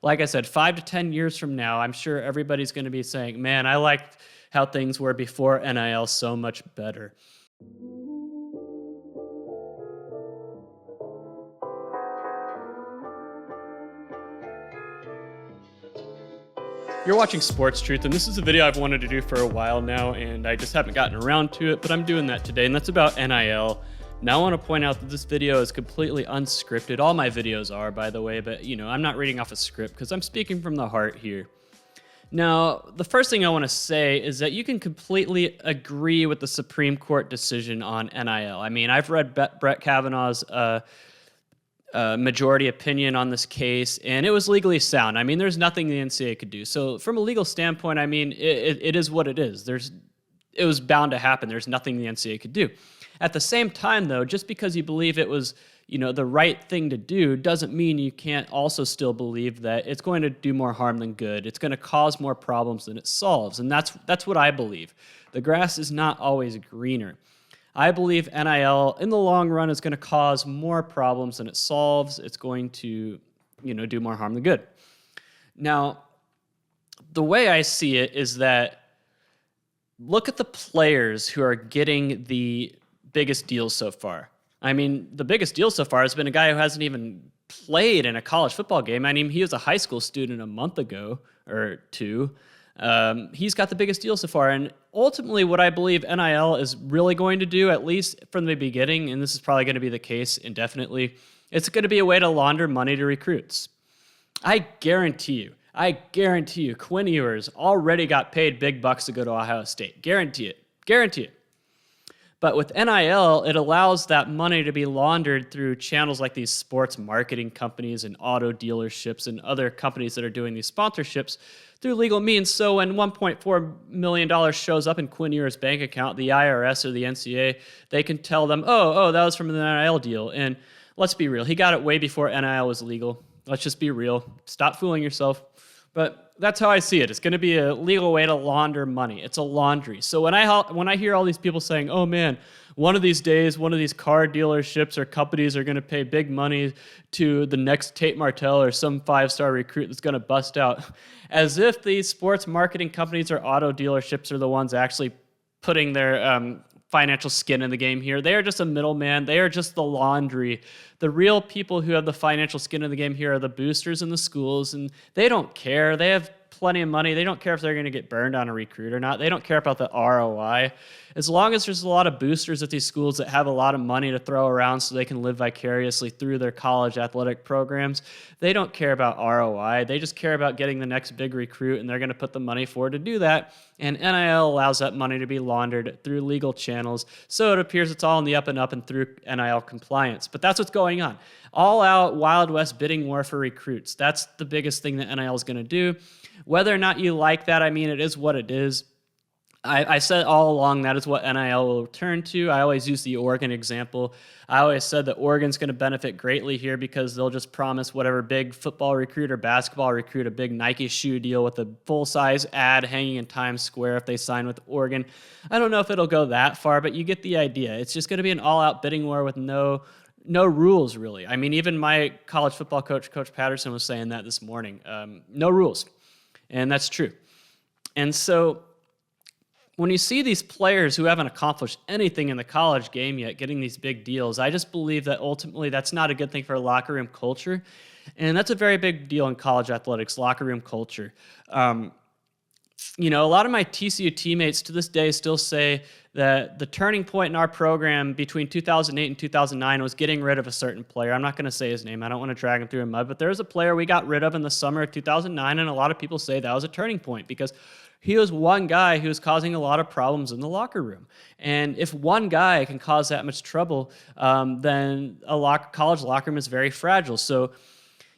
like I said, 5 to 10 years from now, I'm sure everybody's going to be saying, man, I liked how things were before NIL so much better. You're watching Sports Truth, and this is a video I've wanted to do for a while now, and I just haven't gotten around to it, but I'm doing that today, and that's about NIL. Now, I want to point out that this video is completely unscripted. All my videos are, by the way, but, I'm not reading off a script because I'm speaking from the heart here. Now, the first thing I want to say is that you can completely agree with the Supreme Court decision on NIL. I mean, I've read Brett Kavanaugh's majority opinion on this case, and it was legally sound. I mean, there's nothing the NCAA could do. So from a legal standpoint, I mean, it is what it is. It was bound to happen. There's nothing the NCAA could do. At the same time, though, just because you believe it was, the right thing to do doesn't mean you can't also still believe that it's going to do more harm than good. It's going to cause more problems than it solves, and that's what I believe. The grass is not always greener. I believe NIL, in the long run, is going to cause more problems than it solves. It's going to, do more harm than good. Now, the way I see it is that look at the players who are getting the biggest deals so far. I mean, the biggest deal so far has been a guy who hasn't even played in a college football game. I mean, he was a high school student a month ago or two. He's got the biggest deal so far. And ultimately, what I believe NIL is really going to do, at least from the beginning, and this is probably going to be the case indefinitely, it's going to be a way to launder money to recruits. I guarantee you, Quinn Ewers already got paid big bucks to go to Ohio State. Guarantee it. But with NIL, it allows that money to be laundered through channels like these sports marketing companies and auto dealerships and other companies that are doing these sponsorships through legal means. So when $1.4 million shows up in Quinn Ewers' bank account, the IRS or the NCAA, they can tell them, oh, that was from the NIL deal. And let's be real, he got it way before NIL was legal. Let's just be real. Stop fooling yourself. But that's how I see it. It's going to be a legal way to launder money. It's a laundry. So when I hear all these people saying, oh man, one of these days, one of these car dealerships or companies are going to pay big money to the next Tate Martell or some 5-star recruit that's going to bust out, as if these sports marketing companies or auto dealerships are the ones actually putting their financial skin in the game here. They are just a middleman. They are just the laundry. The real people who have the financial skin in the game here are the boosters in the schools, and they don't care. They have plenty of money. They don't care if they're going to get burned on a recruit or not. They don't care about the ROI. As long as there's a lot of boosters at these schools that have a lot of money to throw around so they can live vicariously through their college athletic programs, they don't care about ROI. They just care about getting the next big recruit, and they're going to put the money forward to do that. And NIL allows that money to be laundered through legal channels, so it appears it's all in the up and up and through NIL compliance. But that's what's going on. All out Wild West bidding war for recruits. That's the biggest thing that NIL is going to do. Whether or not you like that, I mean, it is what it is. I said all along that is what NIL will return to. I always use the Oregon example. I always said that Oregon's going to benefit greatly here because they'll just promise whatever big football recruit or basketball recruit a big Nike shoe deal with a full-size ad hanging in Times Square if they sign with Oregon. I don't know if it'll go that far, but you get the idea. It's just going to be an all-out bidding war with no rules, really. I mean, even my college football coach, Coach Patterson, was saying that this morning. No rules. And that's true. And so when you see these players who haven't accomplished anything in the college game yet getting these big deals, I just believe that ultimately that's not a good thing for locker room culture. And that's a very big deal in college athletics, locker room culture. A lot of my TCU teammates to this day still say that the turning point in our program between 2008 and 2009 was getting rid of a certain player. I'm not going to say his name. I don't want to drag him through a mud, but there's a player we got rid of in the summer of 2009, and a lot of people say that was a turning point because he was one guy who was causing a lot of problems in the locker room. And if one guy can cause that much trouble, then a college locker room is very fragile. So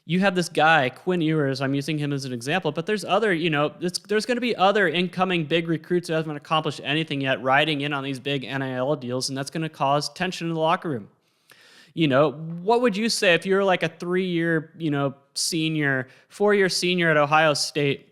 you have this guy, Quinn Ewers, I'm using him as an example, but there's other, there's going to be other incoming big recruits who haven't accomplished anything yet riding in on these big NIL deals, and that's going to cause tension in the locker room. What would you say if you're like a 3-year, senior, 4-year senior at Ohio State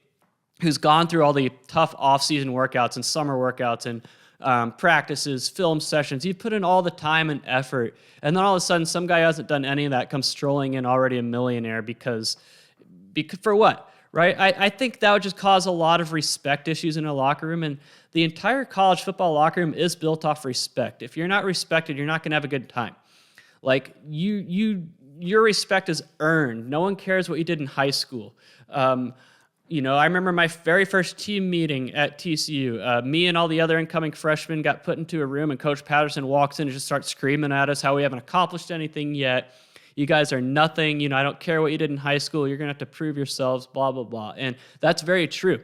who's gone through all the tough off-season workouts and summer workouts and practices, film sessions. You've put in all the time and effort, and then all of a sudden some guy who hasn't done any of that comes strolling in already a millionaire because For what? Right? I think that would just cause a lot of respect issues in a locker room. And the entire college football locker room is built off respect. If you're not respected, you're not going to have a good time. Like your respect is earned. No one cares what you did in high school. I remember my very first team meeting at TCU. Me and all the other incoming freshmen got put into a room, and Coach Patterson walks in and just starts screaming at us how we haven't accomplished anything yet. You guys are nothing. I don't care what you did in high school. You're going to have to prove yourselves, blah, blah, blah. And that's very true.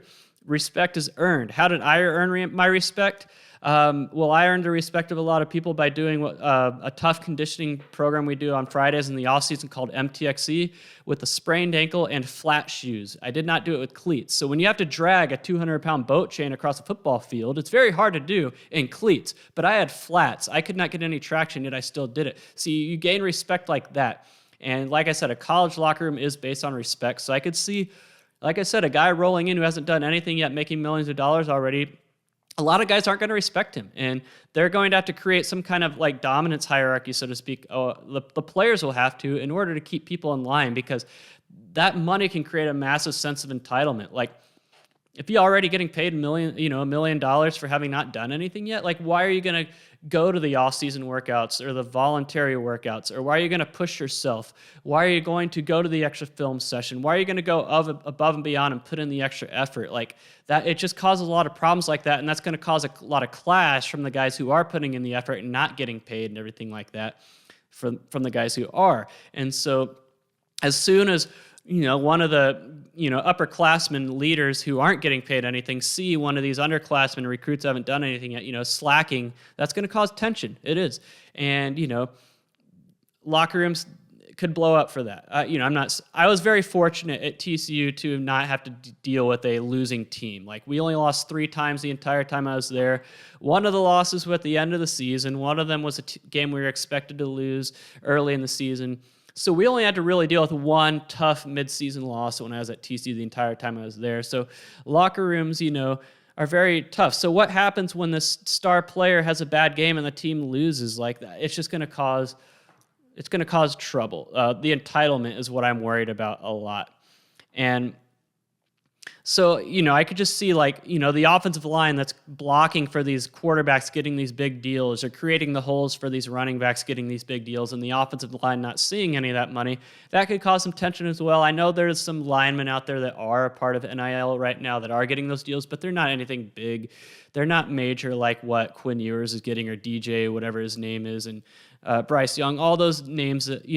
Respect is earned. How did I earn my respect? I earned the respect of a lot of people by doing a tough conditioning program we do on Fridays in the offseason called MTXE with a sprained ankle and flat shoes. I did not do it with cleats. So when you have to drag a 200-pound boat chain across a football field, it's very hard to do in cleats. But I had flats. I could not get any traction, yet I still did it. So you gain respect like that. And like I said, a college locker room is based on respect. So I could see, like I said, a guy rolling in who hasn't done anything yet, making millions of dollars already. A lot of guys aren't going to respect him, and they're going to have to create some kind of like dominance hierarchy, so to speak. The players will have to in order to keep people in line, because that money can create a massive sense of entitlement. Like, if you're already getting paid $1 million for having not done anything yet, like, why are you going to go to the off-season workouts or the voluntary workouts? Or why are you going to push yourself? Why are you going to go to the extra film session? Why are you going to go above and beyond and put in the extra effort? Like that, it just causes a lot of problems like that, and that's going to cause a lot of clash from the guys who are putting in the effort and not getting paid and everything like that from the guys who are. And so as soon as one of the upperclassmen leaders who aren't getting paid anything see one of these underclassmen recruits who haven't done anything yet, slacking, that's going to cause tension. It is. And, locker rooms could blow up for that. I was very fortunate at TCU to not have to deal with a losing team. Like, we only lost 3 times the entire time I was there. One of the losses was at the end of the season. One of them was a game we were expected to lose early in the season. So we only had to really deal with one tough midseason loss when I was at TCU the entire time I was there. So locker rooms, are very tough. So what happens when this star player has a bad game and the team loses like that? It's just going to cause trouble. The entitlement is what I'm worried about a lot. And so, I could just see the offensive line that's blocking for these quarterbacks getting these big deals, or creating the holes for these running backs getting these big deals, and the offensive line not seeing any of that money. That could cause some tension as well. I know there's some linemen out there that are a part of NIL right now that are getting those deals, but they're not anything big. They're not major like what Quinn Ewers is getting, or DJ, whatever his name is, and Bryce Young, all those names that,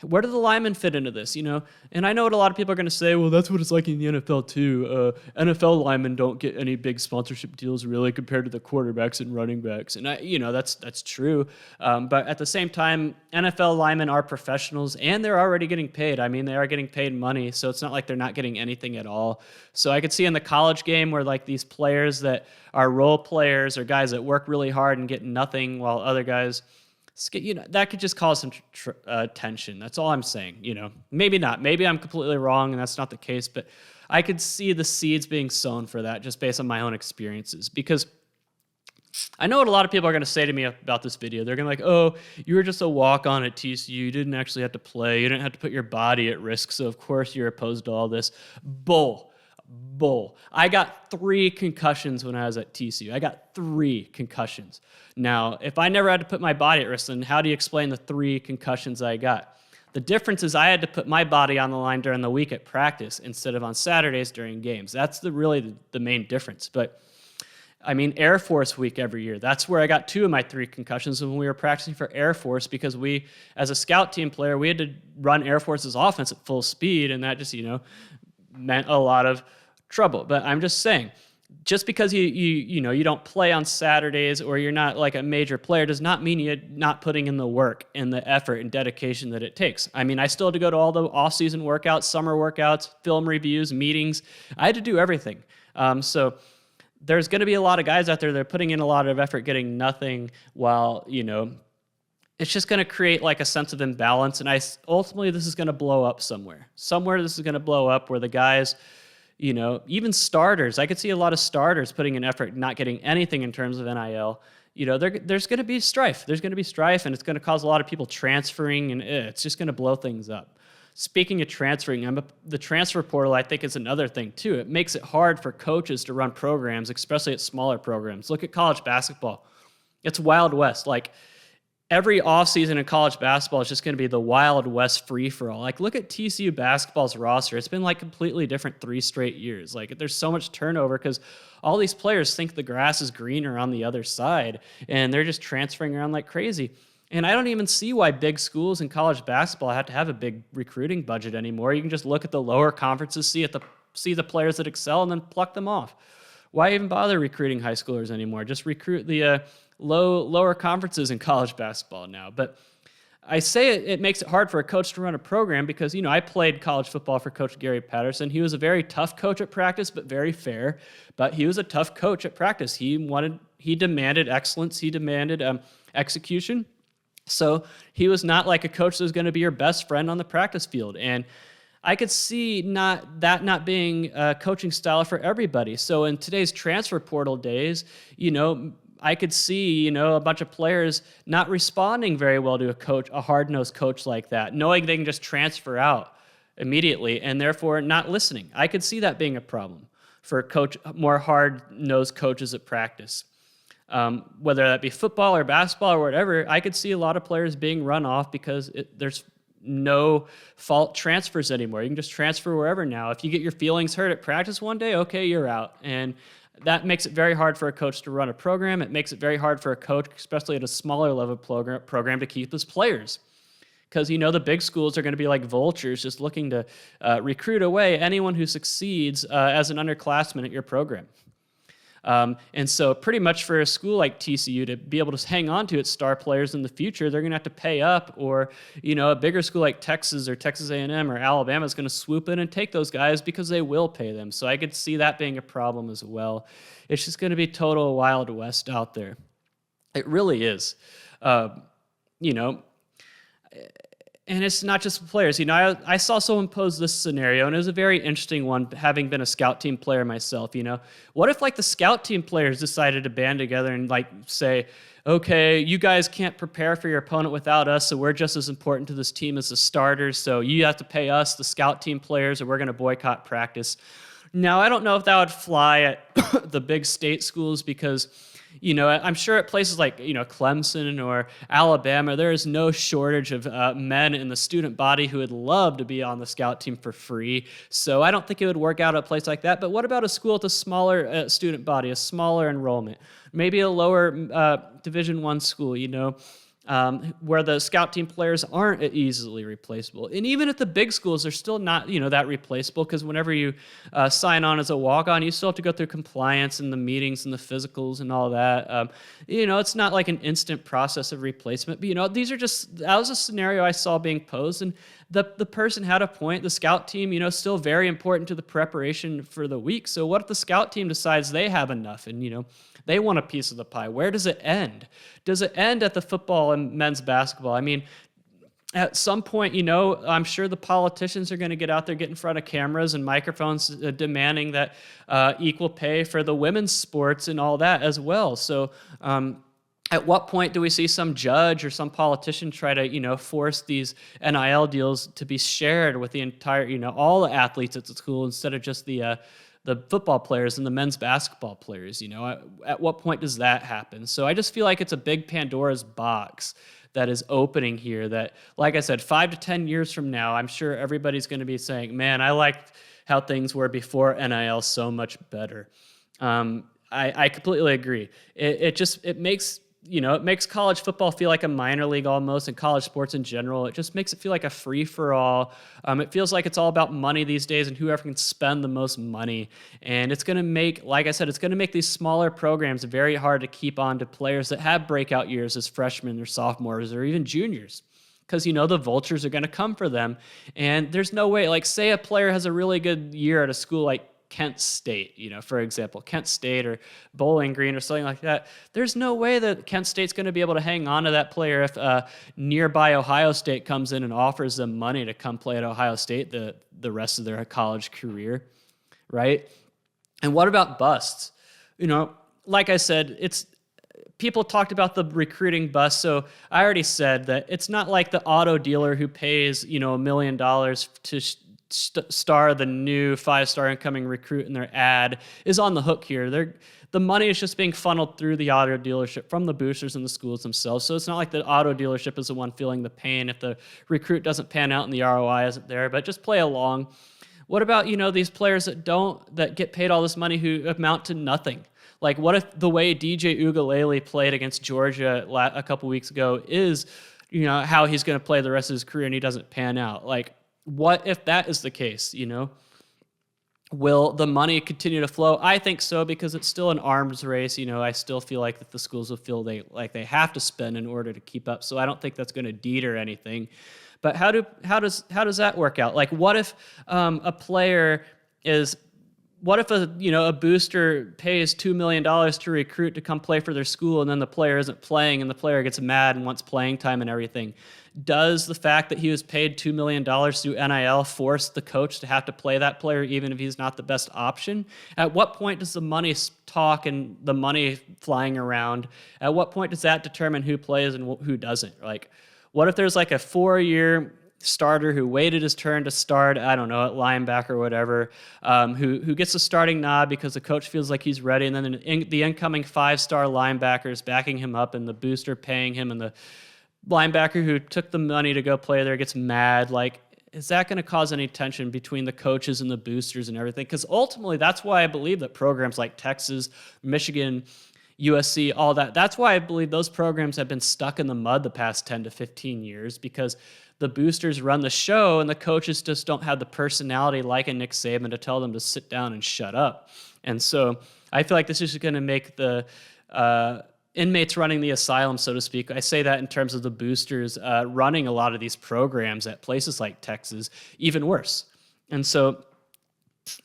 where do the linemen fit into this, And I know what a lot of people are going to say, well, that's what it's like in the NFL too. NFL linemen don't get any big sponsorship deals really compared to the quarterbacks and running backs. And that's true. But at the same time, NFL linemen are professionals, and they're already getting paid. I mean, they are getting paid money, so it's not like they're not getting anything at all. So I could see in the college game where these players that are role players or guys that work really hard and get nothing, while other guys, that could just cause some tension. That's all I'm saying. Maybe not. Maybe I'm completely wrong and that's not the case, but I could see the seeds being sown for that just based on my own experiences. Because I know what a lot of people are going to say to me about this video. They're going to oh, you were just a walk-on at TCU. You didn't actually have to play. You didn't have to put your body at risk, so of course you're opposed to all this. Bull. I got 3 concussions when I was at TCU. I got 3 concussions. Now, if I never had to put my body at risk, then how do you explain the 3 concussions I got? The difference is I had to put my body on the line during the week at practice instead of on Saturdays during games. That's really the main difference. But I mean, Air Force Week every year. That's where I got 2 of my 3 concussions when we were practicing for Air Force, because we, as a scout team player, we had to run Air Force's offense at full speed, and that just, meant a lot of trouble. But I'm just saying, just because you don't play on Saturdays or you're not like a major player does not mean you're not putting in the work and the effort and dedication that it takes. I mean, I still had to go to all the off-season workouts, summer workouts, film reviews, meetings. I had to do everything. So there's going to be a lot of guys out there that are putting in a lot of effort getting nothing, while, it's just going to create a sense of imbalance. And ultimately this is going to blow up somewhere. Somewhere this is going to blow up where the guys, even starters, I could see a lot of starters putting in effort, not getting anything in terms of NIL. There's going to be strife. There's going to be strife, and it's going to cause a lot of people transferring, and it's just going to blow things up. speaking of transferring, the transfer portal, I think, is another thing too. It makes it hard for coaches to run programs, especially at smaller programs. Look at college basketball. It's Wild West. Like, every offseason in college basketball is just going to be the Wild West free-for-all. Like, look at TCU basketball's roster. It's been like completely different 3 straight years. Like, there's so much turnover because all these players think the grass is greener on the other side, and they're just transferring around like crazy. And I don't even see why big schools in college basketball have to have a big recruiting budget anymore. You can just look at the lower conferences, see the players that excel, and then pluck them off. Why even bother recruiting high schoolers anymore? Just recruit the lower conferences in college basketball now. But I say it makes it hard for a coach to run a program because, I played college football for Coach Gary Patterson. He was a very tough coach at practice, but very fair. But he was a tough coach at practice. He demanded excellence. He demanded execution. So he was not like a coach that was going to be your best friend on the practice field. And I could see that not being a coaching style for everybody. So in today's transfer portal days, I could see, a bunch of players not responding very well to a hard-nosed coach like that, knowing they can just transfer out immediately and therefore not listening. I could see that being a problem for more hard-nosed coaches at practice. Whether that be football or basketball or whatever, I could see a lot of players being run off because there's no fault transfers anymore. You can just transfer wherever now. If you get your feelings hurt at practice one day, okay, you're out. And that makes it very hard for a coach to run a program. It makes it very hard for a coach, especially at a smaller level program, to keep his players. Because, the big schools are going to be like vultures, just looking to recruit away anyone who succeeds as an underclassman at your program. And so pretty much for a school like TCU to be able to hang on to its star players in the future, they're going to have to pay up, or, a bigger school like Texas or Texas A&M or Alabama is going to swoop in and take those guys because they will pay them. So I could see that being a problem as well. It's just going to be total Wild West out there. It really is. And it's not just players. I saw someone pose this scenario, and it was a very interesting one, having been a scout team player myself. What if the scout team players decided to band together and say, okay, you guys can't prepare for your opponent without us, so we're just as important to this team as the starters, so you have to pay us, the scout team players, or we're going to boycott practice. Now, I don't know if that would fly at the big state schools because I'm sure at places like, Clemson or Alabama, there is no shortage of men in the student body who would love to be on the scout team for free. So I don't think it would work out at a place like that. But what about a school with a smaller student body, a smaller enrollment, maybe a lower Division I school, where the scout team players aren't easily replaceable. And even at the big schools, they're still not, that replaceable, because whenever you sign on as a walk-on, you still have to go through compliance and the meetings and the physicals and all that. It's not like an instant process of replacement. But, that was a scenario I saw being posed, and the person had a point. The scout team, still very important to the preparation for the week. So what if the scout team decides they have enough and, they want a piece of the pie? Where does it end? Does it end at the football and men's basketball? I mean, at some point, I'm sure the politicians are going to get out there, get in front of cameras and microphones demanding that equal pay for the women's sports and all that as well. So at what point do we see some judge or some politician try to, force these NIL deals to be shared with the entire, all the athletes at the school instead of just the football players and the men's basketball players? At what point does that happen? So I just feel like it's a big Pandora's box that is opening here that, like I said, 5 to 10 years from now, I'm sure everybody's going to be saying, man, I liked how things were before NIL so much better. I completely agree. It makes college football feel like a minor league almost, and college sports in general. It just makes it feel like a free-for-all. It feels like it's all about money these days and whoever can spend the most money. And it's going to make, like I said, it's going to make these smaller programs very hard to keep on to players that have breakout years as freshmen or sophomores or even juniors. Because, the vultures are going to come for them. And there's no way, say a player has a really good year at a school like Kent State, for example, Kent State or Bowling Green or something like that. There's no way that Kent State's going to be able to hang on to that player if nearby Ohio State comes in and offers them money to come play at Ohio State the rest of their college career, right? And what about busts? Like I said, people talked about the recruiting bust. So I already said that it's not like the auto dealer who pays, $1 million to star the new 5-star incoming recruit in their ad is on the hook here. The money is just being funneled through the auto dealership from the boosters and the schools themselves. So it's not like the auto dealership is the one feeling the pain if the recruit doesn't pan out and the ROI isn't there, but just play along. What about, these players that get paid all this money who amount to nothing? Like, what if the way DJ Ugalele played against Georgia a couple weeks ago is, how he's going to play the rest of his career and he doesn't pan out? Like, what if that is the case, Will the money continue to flow? I think so, because it's still an arms race. I still feel like that the schools will feel they have to spend in order to keep up. So I don't think that's going to deter anything. But how does that work out? Like, what if what if a booster pays $2 million to recruit to come play for their school, and then the player isn't playing and the player gets mad and wants playing time and everything? Does the fact that he was paid $2 million through NIL force the coach to have to play that player even if he's not the best option? At what point does the money talk and the money flying around, at what point does that determine who plays and who doesn't? Like, what if there's like a 4-year starter who waited his turn to start, I don't know, at linebacker or whatever, who gets a starting nod because the coach feels like he's ready, and then the incoming 5-star linebacker is backing him up and the booster paying him, and the linebacker who took the money to go play there gets mad? Like, is that going to cause any tension between the coaches and the boosters and everything? Because ultimately, that's why I believe that programs like Texas, Michigan, USC, all that's why I believe those programs have been stuck in the mud the past 10 to 15 years, because the boosters run the show and the coaches just don't have the personality like a Nick Saban to tell them to sit down and shut up. And so I feel like this is going to make the inmates running the asylum, so to speak, I say that in terms of the boosters running a lot of these programs at places like Texas, even worse. And so,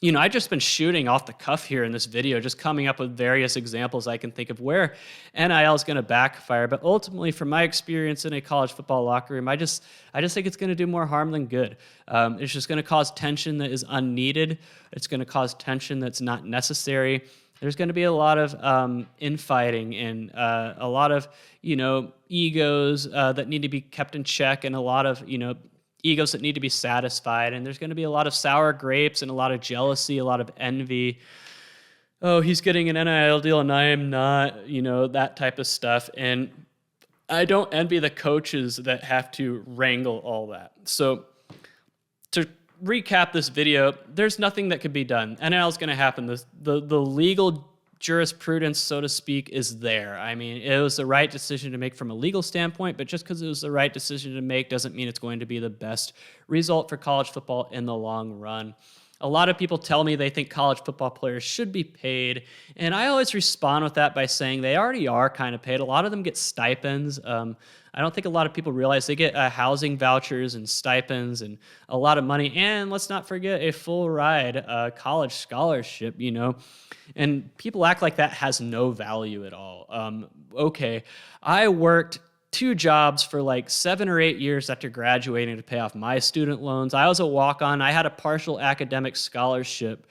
I've just been shooting off the cuff here in this video, just coming up with various examples I can think of where NIL is going to backfire. But ultimately, from my experience in a college football locker room, I just think it's going to do more harm than good. It's just going to cause tension that is unneeded. It's going to cause tension that's not necessary. There's going to be a lot of infighting and a lot of, egos that need to be kept in check, and a lot of, egos that need to be satisfied. And there's going to be a lot of sour grapes and a lot of jealousy, a lot of envy. Oh, he's getting an NIL deal and I am not, that type of stuff. And I don't envy the coaches that have to wrangle all that. So to recap this video, there's nothing that could be done. NIL is going to happen. The legal jurisprudence, so to speak, is there. I mean, it was the right decision to make from a legal standpoint, but just because it was the right decision to make doesn't mean it's going to be the best result for college football in the long run. A lot of people tell me they think college football players should be paid, and I always respond with that by saying they already are kind of paid. A lot of them get stipends. I don't think a lot of people realize they get housing vouchers and stipends and a lot of money, and let's not forget a full ride college scholarship, and people act like that has no value at all. Okay, I worked 2 jobs for like 7 or 8 years after graduating to pay off my student loans. I was a walk-on. I had a partial academic scholarship.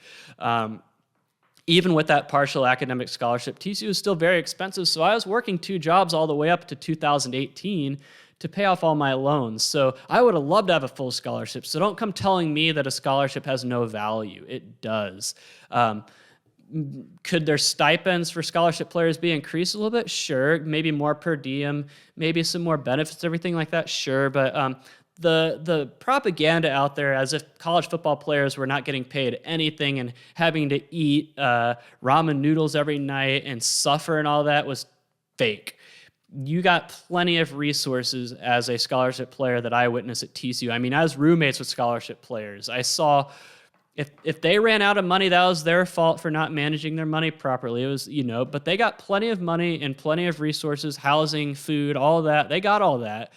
Even with that partial academic scholarship, TCU was still very expensive, so I was working 2 jobs all the way up to 2018 to pay off all my loans. So I would have loved to have a full scholarship. So don't come telling me that a scholarship has no value. It does. Could their stipends for scholarship players be increased a little bit? Sure. Maybe more per diem, maybe some more benefits, everything like that. Sure. But the propaganda out there as if college football players were not getting paid anything and having to eat ramen noodles every night and suffer and all that was fake. You got plenty of resources as a scholarship player that I witnessed at TCU. I mean, I was roommates with scholarship players. I saw if they ran out of money, that was their fault for not managing their money properly. It was, but they got plenty of money and plenty of resources, housing, food, all that. They got all that.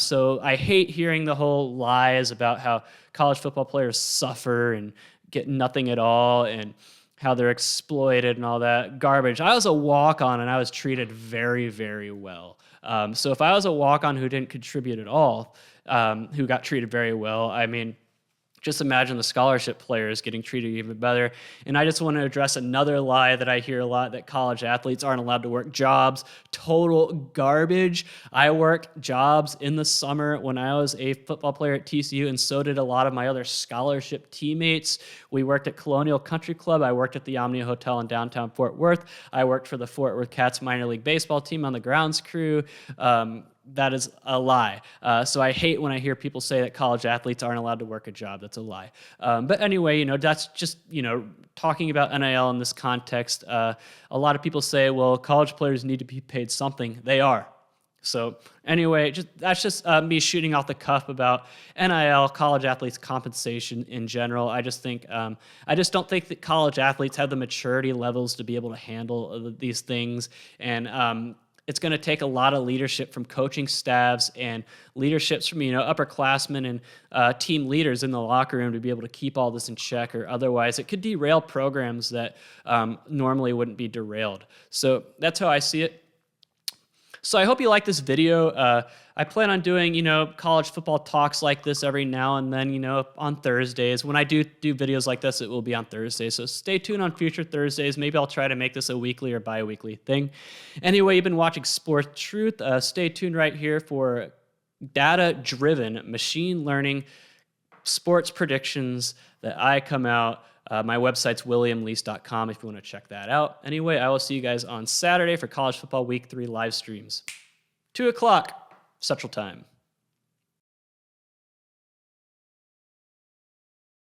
So I hate hearing the whole lies about how college football players suffer and get nothing at all and how they're exploited and all that garbage. I was a walk-on and I was treated very, very well. So if I was a walk-on who didn't contribute at all, who got treated very well, I mean, just imagine the scholarship players getting treated even better. And I just want to address another lie that I hear a lot, that college athletes aren't allowed to work jobs. Total garbage. I worked jobs in the summer when I was a football player at TCU, and so did a lot of my other scholarship teammates. We worked at Colonial Country Club. I worked at the Omnia Hotel in downtown Fort Worth. I worked for the Fort Worth Cats minor league baseball team on the grounds crew. That is a lie. So I hate when I hear people say that college athletes aren't allowed to work a job. That's a lie. But anyway, that's just, talking about NIL in this context. A lot of people say, well, college players need to be paid something. They are. So anyway, that's just me shooting off the cuff about NIL, college athletes' compensation in general. I just don't think that college athletes have the maturity levels to be able to handle these things. And it's going to take a lot of leadership from coaching staffs and leaderships from, upperclassmen and team leaders in the locker room to be able to keep all this in check, or otherwise it could derail programs that normally wouldn't be derailed. So that's how I see it. So I hope you like this video. I plan on doing, college football talks like this every now and then, on Thursdays. When I do videos like this, it will be on Thursdays. So stay tuned on future Thursdays. Maybe I'll try to make this a weekly or bi-weekly thing. Anyway, you've been watching Sports Truth. Stay tuned right here for data-driven machine learning sports predictions that I come out. My website's williamlease.com if you want to check that out. Anyway, I will see you guys on Saturday for College Football Week 3 live streams. 2 o'clock Central Time.